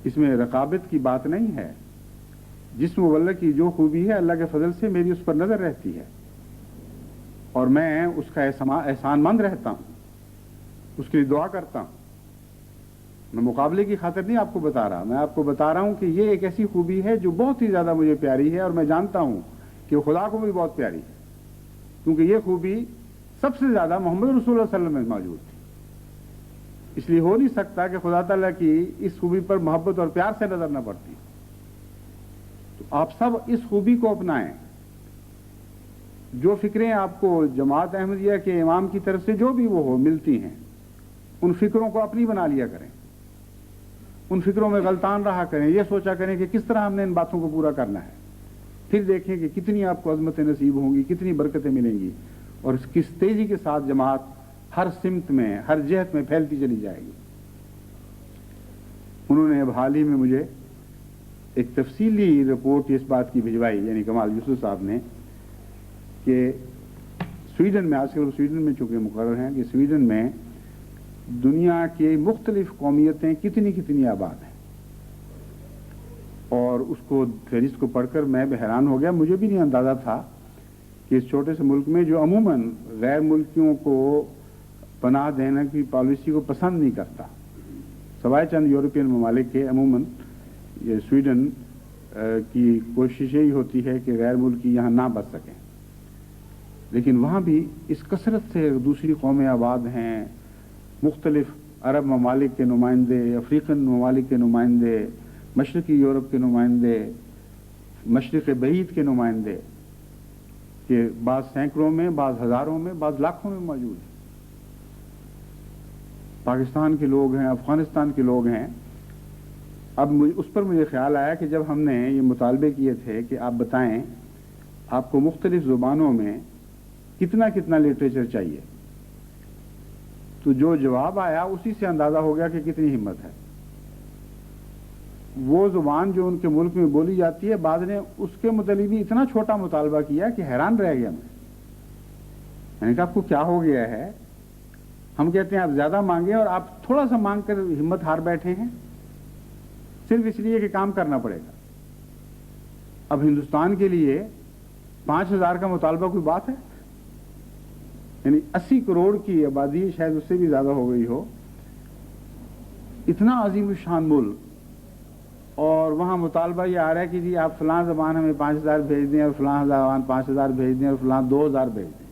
اس میں رقابت کی بات نہیں ہے۔ جس مبلغ کی جو خوبی ہے اللہ کے فضل سے میری اس پر نظر رہتی ہے، اور میں اس کا احسان مند رہتا ہوں، اس کے لیے دعا کرتا ہوں۔ میں مقابلے کی خاطر نہیں آپ کو بتا رہا، میں آپ کو بتا رہا ہوں کہ یہ ایک ایسی خوبی ہے جو بہت ہی زیادہ مجھے پیاری ہے، اور میں جانتا ہوں کہ خدا کو بھی بہت پیاری ہے، کیونکہ یہ خوبی سب سے زیادہ محمد رسول اللہ صلی اللہ علیہ وسلم میں موجود تھی۔ اس لیے ہو نہیں سکتا کہ خدا تعالیٰ کی اس خوبی پر محبت اور پیار سے نظر نہ پڑتی۔ تو آپ سب اس خوبی کو اپنائیں۔ جو فکریں آپ کو جماعت احمدیہ کے امام کی طرف سے جو بھی وہ ہو ملتی ہیں، ان فکروں کو اپنی بنا لیا کریں، ان فکروں میں غلطان رہا کریں، یہ سوچا کریں کہ کس طرح ہم نے ان باتوں کو پورا کرنا ہے، پھر دیکھیں کہ کتنی آپ کو عظمتیں نصیب ہوں گی، کتنی برکتیں ملیں گی، اور کس تیزی کے ساتھ جماعت ہر سمت میں، ہر جہت میں پھیلتی چلی جائے گی۔ انہوں نے اب حال ہی میں مجھے ایک تفصیلی رپورٹ اس بات کی بھجوائی، یعنی کمال یوسف صاحب نے، کہ سویڈن میں، آج کل سویڈن میں چونکہ مقرر ہیں کہ سویڈن میں دنیا کی مختلف قومیتیں کتنی آباد ہیں، اور اس کو فہرست کو پڑھ کر میں بھی حیران ہو گیا۔ مجھے بھی نہیں اندازہ تھا کہ اس چھوٹے سے ملک میں جو عموماً غیر ملکیوں کو پناہ دینے کی پالیسی کو پسند نہیں کرتا، سوائے چند یورپین ممالک کے، عموماً یہ سویڈن کی کوشش یہی ہوتی ہے کہ غیر ملکی یہاں نہ بس سکیں، لیکن وہاں بھی اس کثرت سے دوسری قومیں آباد ہیں، مختلف عرب ممالک کے نمائندے، افریقن ممالک کے نمائندے، مشرقی یورپ کے نمائندے، مشرق بعید کے نمائندے، کہ بعض سینکڑوں میں، بعض ہزاروں میں، بعض لاکھوں میں موجود ہیں۔ پاکستان کے لوگ ہیں، افغانستان کے لوگ ہیں۔ اب اس پر مجھے خیال آیا کہ جب ہم نے یہ مطالبے کیے تھے کہ آپ بتائیں آپ کو مختلف زبانوں میں کتنا لٹریچر چاہیے، تو جو جواب آیا اسی سے اندازہ ہو گیا کہ کتنی ہمت ہے۔ وہ زبان جو ان کے ملک میں بولی جاتی ہے، بعض نے اس کے متعلق بھی اتنا چھوٹا مطالبہ کیا کہ حیران رہ گیا میں نے کہا آپ کو کیا ہو گیا ہے؟ ہم کہتے ہیں آپ زیادہ مانگیں اور آپ تھوڑا سا مانگ کر ہمت ہار بیٹھے ہیں، صرف اس لیے کہ کام کرنا پڑے گا۔ اب ہندوستان کے لیے 5000 کا مطالبہ کوئی بات ہے؟ یعنی 80 کروڑ کی آبادی، شاید اس سے بھی زیادہ ہو گئی ہو، اتنا عظیم الشان ملک، اور وہاں مطالبہ یہ آ رہا ہے کہ جی آپ فلاں زبان ہمیں 5000 بھیج دیں، اور فلاں زبان 5000 بھیج دیں، اور فلاں 2000 بھیج دیں،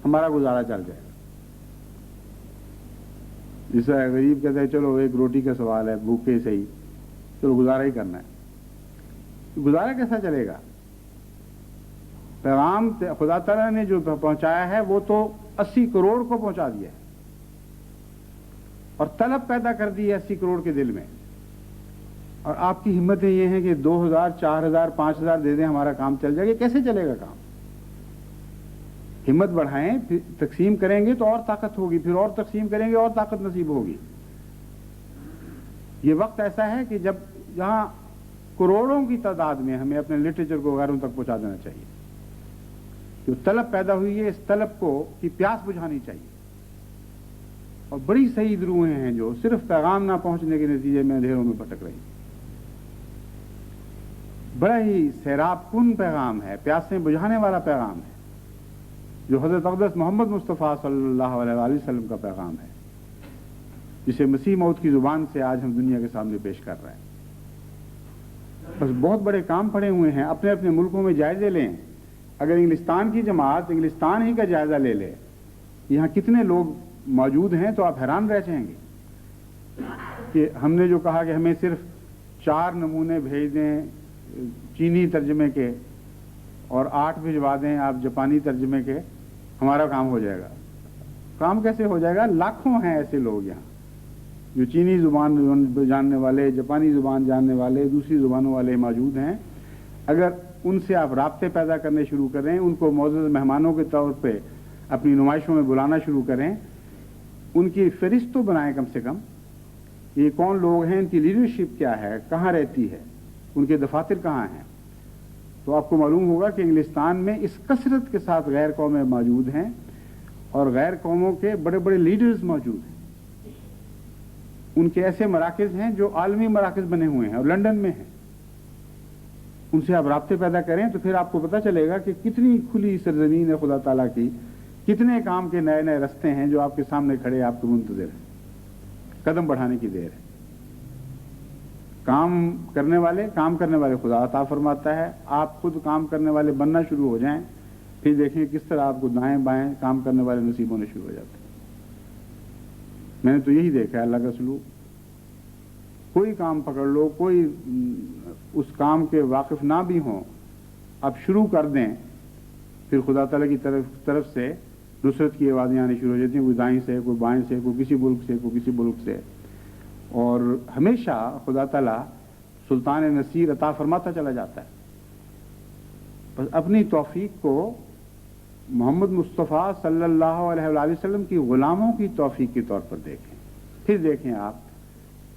ہمارا گزارا چل جائے گا۔ جیسا غریب کہتا ہے چلو ایک روٹی کا سوال ہے، بھوکے صحیح، چلو گزارا ہی کرنا ہے۔ گزارا کیسا چلے گا؟ پیغام خدا تعالیٰ نے جو پہنچایا ہے وہ تو 80 کروڑ کو پہنچا دیا ہے، اور طلب پیدا کر دی ہے 80 کروڑ کے دل میں، اور آپ کی ہمتیں یہ ہیں کہ 2000 4000 5000 دے دیں ہمارا کام چل جائے گا۔ کیسے چلے گا کام؟ ہمت بڑھائیں، پھر تقسیم کریں گے تو اور طاقت ہوگی، پھر اور تقسیم کریں گے اور طاقت نصیب ہوگی۔ یہ وقت ایسا ہے کہ جب جہاں کروڑوں کی تعداد میں ہمیں اپنے لٹریچر کو غیروں تک پہنچا دینا چاہیے۔ جو طلب پیدا ہوئی ہے، اس طلب کو کی پیاس بجھانی چاہیے، اور بڑی سعید روحیں ہیں جو صرف پیغام نہ پہنچنے کے نتیجے میں اندھیروں میں بھٹک رہی ہیں۔ بڑا ہی سیراب کن پیغام ہے، پیاسیں بجھانے والا پیغام ہے، جو حضرت اقدس محمد مصطفیٰ صلی اللہ علیہ وآلہ وسلم کا پیغام ہے، جسے مسیح موعود کی زبان سے آج ہم دنیا کے سامنے پیش کر رہے ہیں۔ بس بہت بڑے کام پڑے ہوئے ہیں۔ اپنے اپنے ملکوں میں جائزے لیں۔ اگر انگلستان کی جماعت انگلستان ہی کا جائزہ لے لے، یہاں کتنے لوگ موجود ہیں، تو آپ حیران رہ جائیں گے کہ ہم نے جو کہا کہ ہمیں صرف 4 نمونے بھیج دیں چینی ترجمے کے، اور 8 بھجوا دیں آپ جاپانی ترجمے کے، ہمارا کام ہو جائے گا۔ کام کیسے ہو جائے گا؟ لاکھوں ہیں ایسے لوگ یہاں جو چینی زبان جاننے والے، جاپانی زبان جاننے والے، دوسری زبانوں والے موجود ہیں۔ اگر ان سے آپ رابطے پیدا کرنے شروع کریں، ان کو معزز مہمانوں کے طور پہ اپنی نمائشوں میں بلانا شروع کریں، ان کی فہرست تو بنائیں کم سے کم، یہ کون لوگ ہیں، ان کی لیڈرشپ کیا ہے، کہاں رہتی ہے، ان کے دفاتر کہاں ہیں، تو آپ کو معلوم ہوگا کہ انگلستان میں اس کثرت کے ساتھ غیر قومیں موجود ہیں اور غیر قوموں کے بڑے بڑے لیڈرز موجود ہیں. ان کے ایسے مراکز ہیں جو عالمی مراکز بنے ہوئے ہیں اور لندن میں ہیں. ان سے آپ رابطے پیدا کریں تو پھر آپ کو پتہ چلے گا کہ کتنی کھلی سرزمین ہے خدا تعالیٰ کی، کتنے کام کے نئے نئے رستے ہیں جو آپ کے سامنے کھڑے آپ کو منتظر ہیں. قدم بڑھانے کی دیر ہے. کام کرنے والے خدا عطا فرماتا ہے. آپ خود کام کرنے والے بننا شروع ہو جائیں، پھر دیکھیں کس طرح آپ کو دائیں بائیں کام کرنے والے نصیب ہونے شروع ہو جاتے ہیں. میں نے تو یہی دیکھا ہے اللہ کا سلوک. کوئی کام پکڑ لو، کوئی اس کام کے واقف نہ بھی ہوں، آپ شروع کر دیں، پھر خدا تعالیٰ کی طرف سے نصرت کی آوازیں آنی شروع ہو جاتی ہیں، کوئی دائیں سے، کوئی بائیں سے، کوئی کسی ملک سے، کوئی کسی ملک سے. اور ہمیشہ خدا تعالیٰ سلطان نصیر عطا فرماتا چلا جاتا ہے. بس اپنی توفیق کو محمد مصطفیٰ صلی اللہ علیہ وآلہ وسلم کی غلاموں کی توفیق کے طور پر دیکھیں. پھر دیکھیں آپ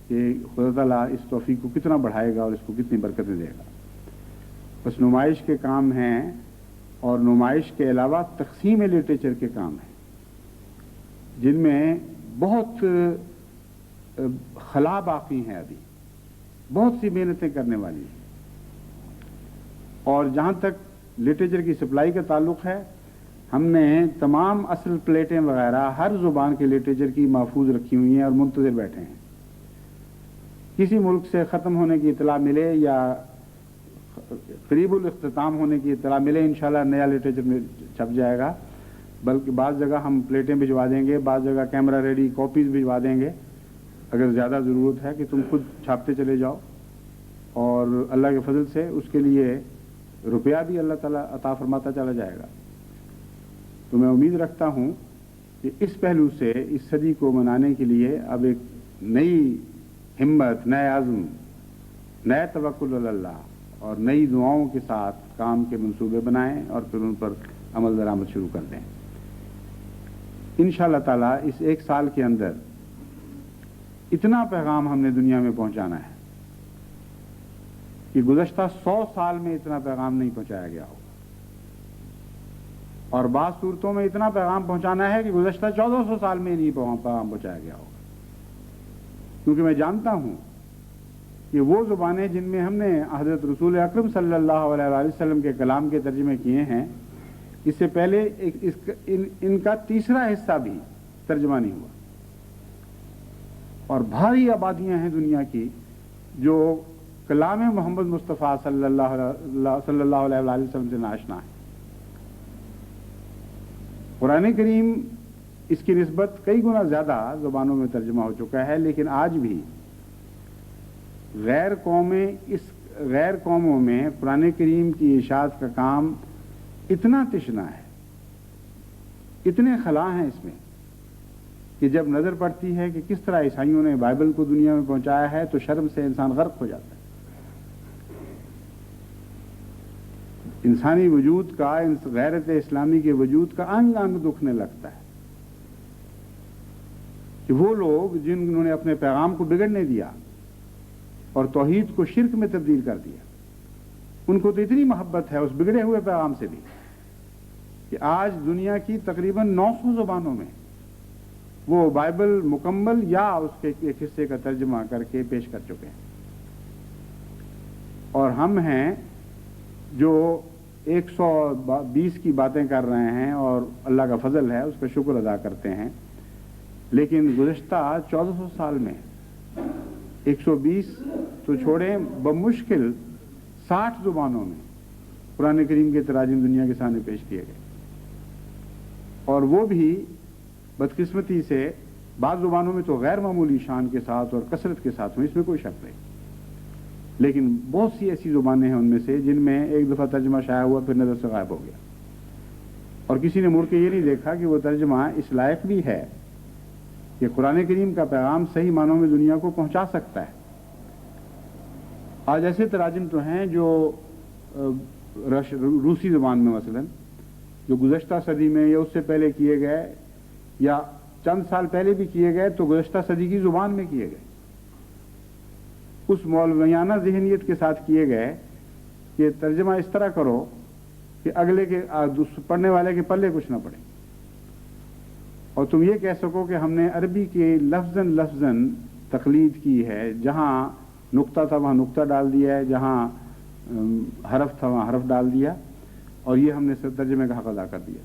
کہ خدا تعالیٰ اس توفیق کو کتنا بڑھائے گا اور اس کو کتنی برکتیں دے گا. بس نمائش کے کام ہیں، اور نمائش کے علاوہ تقسیم لٹریچر کے کام ہیں جن میں بہت خلا باقی ہیں، ابھی بہت سی محنتیں کرنے والی ہیں. اور جہاں تک لٹریچر کی سپلائی کا تعلق ہے، ہم نے تمام اصل پلیٹیں وغیرہ ہر زبان کے لٹریچر کی محفوظ رکھی ہوئی ہیں اور منتظر بیٹھے ہیں. کسی ملک سے ختم ہونے کی اطلاع ملے یا قریب الاختتام ہونے کی اطلاع ملے، انشاءاللہ نیا لٹریچر میں چھپ جائے گا. بلکہ بعض جگہ ہم پلیٹیں بھجوا دیں گے، بعض جگہ کیمرہ ریڈی کاپیز بھجوا دیں گے. اگر زیادہ ضرورت ہے کہ تم خود چھاپتے چلے جاؤ، اور اللہ کے فضل سے اس کے لیے روپیہ بھی اللہ تعالیٰ عطا فرماتا چلا جائے گا. تو میں امید رکھتا ہوں کہ اس پہلو سے اس صدی کو منانے کے لیے اب ایک نئی ہمت، نئے عزم، نئے توکل علی اللہ اور نئی دعاؤں کے ساتھ کام کے منصوبے بنائیں اور پھر ان پر عمل درآمد شروع کر دیں. انشاءاللہ تعالیٰ اس ایک سال کے اندر اتنا پیغام ہم نے دنیا میں پہنچانا ہے کہ گزشتہ 100 سال میں اتنا پیغام نہیں پہنچایا گیا ہوگا. اور بعض صورتوں میں اتنا پیغام پہنچانا ہے کہ گزشتہ 1400 سال میں نہیں پیغام پہنچایا گیا ہوگا. کیونکہ میں جانتا ہوں کہ وہ زبانیں جن میں ہم نے حضرت رسول اکرم صلی اللہ علیہ وآلہ وسلم کے کلام کے ترجمے کیے ہیں، اس سے پہلے ان کا تیسرا حصہ بھی ترجمہ نہیں ہوا. اور بھاری آبادیاں ہیں دنیا کی جو کلام محمد مصطفیٰ صلی اللہ علیہ وآلہ وسلم سے ناشنا ہے. قرآن کریم اس کی نسبت کئی گنا زیادہ زبانوں میں ترجمہ ہو چکا ہے، لیکن آج بھی غیر قوموں میں قرآن کریم کی اشاعت کا کام اتنا تشنا ہے، اتنے خلا ہیں اس میں، کہ جب نظر پڑتی ہے کہ کس طرح عیسائیوں نے بائبل کو دنیا میں پہنچایا ہے تو شرم سے انسان غرق ہو جاتا ہے. انسانی وجود کا، غیرت اسلامی کے وجود کا انگ انگ دکھنے لگتا ہے کہ وہ لوگ جنہوں نے اپنے پیغام کو بگڑنے دیا اور توحید کو شرک میں تبدیل کر دیا، ان کو تو اتنی محبت ہے اس بگڑے ہوئے پیغام سے بھی کہ آج دنیا کی تقریباً 900 زبانوں میں وہ بائبل مکمل یا اس کے ایک حصے کا ترجمہ کر کے پیش کر چکے ہیں. اور ہم ہیں جو 120 کی باتیں کر رہے ہیں اور اللہ کا فضل ہے، اس کا شکر ادا کرتے ہیں. لیکن گزشتہ 1400 سال میں 120 تو چھوڑیں، بمشکل 60 زبانوں میں قرآن کریم کے تراجم دنیا کے سامنے پیش کیے گئے. اور وہ بھی بدقسمتی سے بعض زبانوں میں تو غیر معمولی شان کے ساتھ اور کثرت کے ساتھ ہوئے، اس میں کوئی شک نہیں. لیکن بہت سی ایسی زبانیں ہیں ان میں سے جن میں ایک دفعہ ترجمہ شائع ہوا پھر نظر سے غائب ہو گیا، اور کسی نے مڑ کے یہ نہیں دیکھا کہ وہ ترجمہ اس لائق بھی ہے کہ قرآن کریم کا پیغام صحیح معنوں میں دنیا کو پہنچا سکتا ہے. آج ایسے تراجم تو ہیں جو روسی زبان میں مثلا جو گزشتہ صدی میں یا اس سے پہلے کیے گئے یا چند سال پہلے بھی کیے گئے تو گزشتہ صدی کی زبان میں کیے گئے. اس مولویانہ ذہنیت کے ساتھ کیے گئے کہ ترجمہ اس طرح کرو کہ اگلے کے پڑھنے والے کے پلے کچھ نہ پڑے، اور تم یہ کہہ سکو کہ ہم نے عربی کے لفظاً لفظاً تقلید کی ہے، جہاں نقطہ تھا وہاں نقطہ ڈال دیا ہے، جہاں حرف تھا وہاں حرف ڈال دیا، اور یہ ہم نے ترجمے کا حق ادا کر دیا۔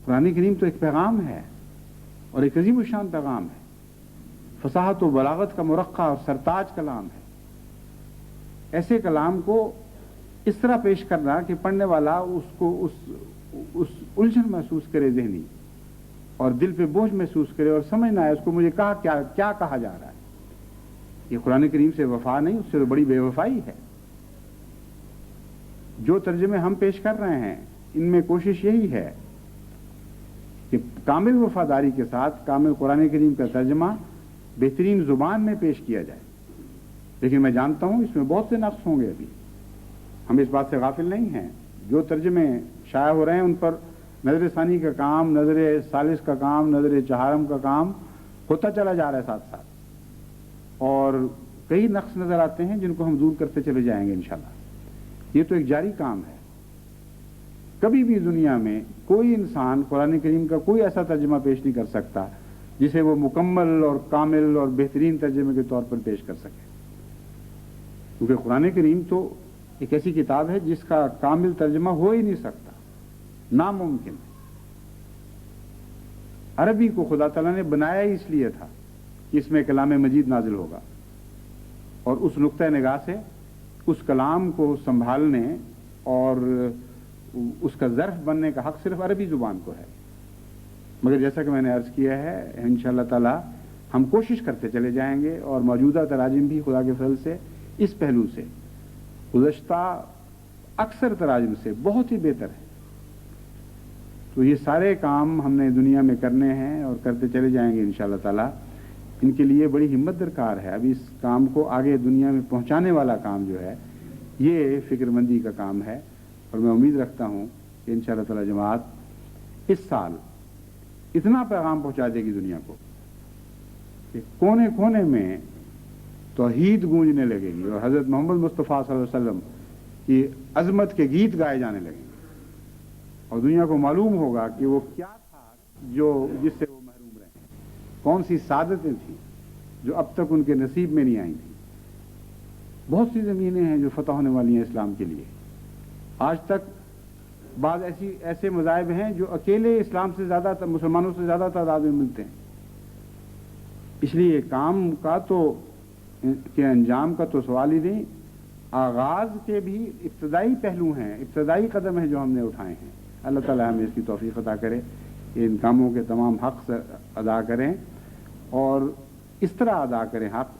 قرآن کریم تو ایک پیغام ہے، اور ایک عظیم الشان پیغام ہے، فصاحت و بلاغت کا مرقع اور سرتاج کلام ہے۔ ایسے کلام کو اس طرح پیش کرنا کہ پڑھنے والا اس کو اس الجھن محسوس کرے ذہنی، اور دل پہ بوجھ محسوس کرے، اور سمجھ نہ آئے اس کو مجھے کیا کہا جا رہا ہے۔ یہ قرآن کریم سے وفا نہیں، اس سے تو بڑی بے وفائی ہے۔ جو ترجمے ہم پیش کر رہے ہیں ان میں کوشش یہی ہے کہ کامل وفاداری کے ساتھ کامل قرآن کریم کا ترجمہ بہترین زبان میں پیش کیا جائے، لیکن میں جانتا ہوں اس میں بہت سے نقص ہوں گے، ابھی ہم اس بات سے غافل نہیں ہیں۔ جو ترجمے شائع ہو رہے ہیں ان پر نظر ثانی کا کام، نظر ثالث کا کام، نظر چہارم کا کام ہوتا چلا جا رہا ہے ساتھ ساتھ، اور کئی نقص نظر آتے ہیں جن کو ہم دور کرتے چلے جائیں گے انشاءاللہ۔ یہ تو ایک جاری کام ہے۔ کبھی بھی دنیا میں کوئی انسان قرآن کریم کا کوئی ایسا ترجمہ پیش نہیں کر سکتا جسے وہ مکمل اور کامل اور بہترین ترجمے کے طور پر پیش کر سکے، کیونکہ قرآن کریم تو ایک ایسی کتاب ہے جس کا کامل ترجمہ ہو ہی نہیں سکتا، ناممکن ہے۔ عربی کو خدا تعالیٰ نے بنایا ہی اس لیے تھا کہ اس میں کلام مجید نازل ہوگا، اور اس نقطۂ نگاہ سے اس کلام کو سنبھالنے اور اس کا ظرف بننے کا حق صرف عربی زبان کو ہے۔ مگر جیسا کہ میں نے عرض کیا ہے، انشاءاللہ تعالی ہم کوشش کرتے چلے جائیں گے، اور موجودہ تراجم بھی خدا کے فضل سے اس پہلو سے گزشتہ اکثر تراجم سے بہت ہی بہتر ہے۔ تو یہ سارے کام ہم نے دنیا میں کرنے ہیں اور کرتے چلے جائیں گے انشاءاللہ تعالی۔ ان کے لیے بڑی ہمت درکار ہے۔ ابھی اس کام کو آگے دنیا میں پہنچانے والا کام جو ہے یہ فکر مندی کا کام ہے، اور میں امید رکھتا ہوں کہ انشاءاللہ تعالی جماعت اس سال اتنا پیغام پہنچا دے گی دنیا کو کہ کونے کونے میں توحید گونجنے لگے گی، اور حضرت محمد مصطفیٰ صلی اللہ علیہ وسلم کی عظمت کے گیت گائے جانے لگیں گے، اور دنیا کو معلوم ہوگا کہ وہ کیا تھا جس سے وہ محروم رہے، کون سی سعادتیں تھیں جو اب تک ان کے نصیب میں نہیں آئی تھیں۔ بہت سی زمینیں ہیں جو فتح ہونے والی ہیں اسلام کے لیے۔ آج تک بعض ایسے مذاہب ہیں جو اکیلے اسلام سے زیادہ مسلمانوں سے زیادہ تعداد میں ملتے ہیں۔ اس لیے کام کا کے انجام کا تو سوال ہی نہیں، آغاز کے بھی ابتدائی پہلو ہیں، ابتدائی قدم ہیں جو ہم نے اٹھائے ہیں۔ اللہ تعالی ہمیں اس کی توفیق عطا کرے کہ ان کاموں کے تمام حق ادا کریں، اور اس طرح ادا کریں حق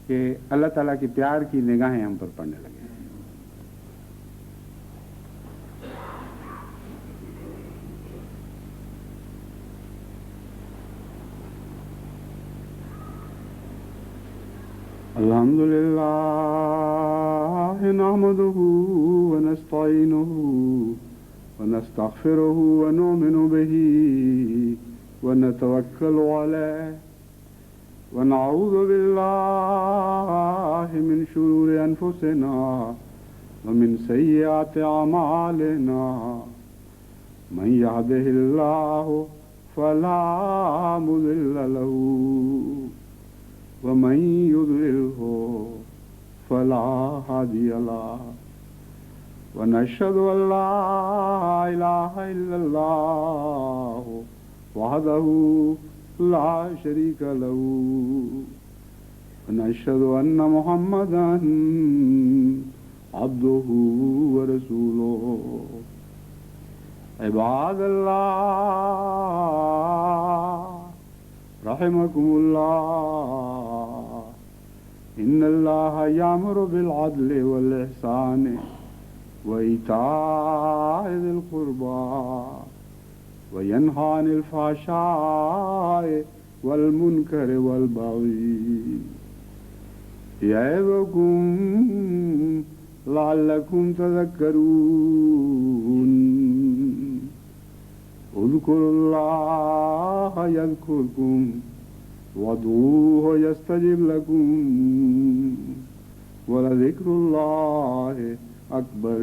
کہ اللہ تعالیٰ کی پیار کی نگاہیں ہم پر پڑنے لگیں۔ الحمد للہ نحمده ونستعینه ونستغفره ونؤمن به ونتوکل علیہ ونعوذ باللہ من شرور انفسنا ومن سیئات اعمالنا من يهده اللہ فلا مضل له ومن يضلله فلا هادي له ونشهد أن لا إله إلا الله وحده لا شريك له ونشهد أن محمدا عبده ورسوله عباد الله رحمكم الله إن الله يأمر بالعدل والإحسان وإيتاء ذي القربى وينهى عن الفحشاء والمنكر والبغي يعظكم لعلكم تذكرون اذكروا الله يذكركم وادعوه يستجب لكم ولذكر الله أكبر.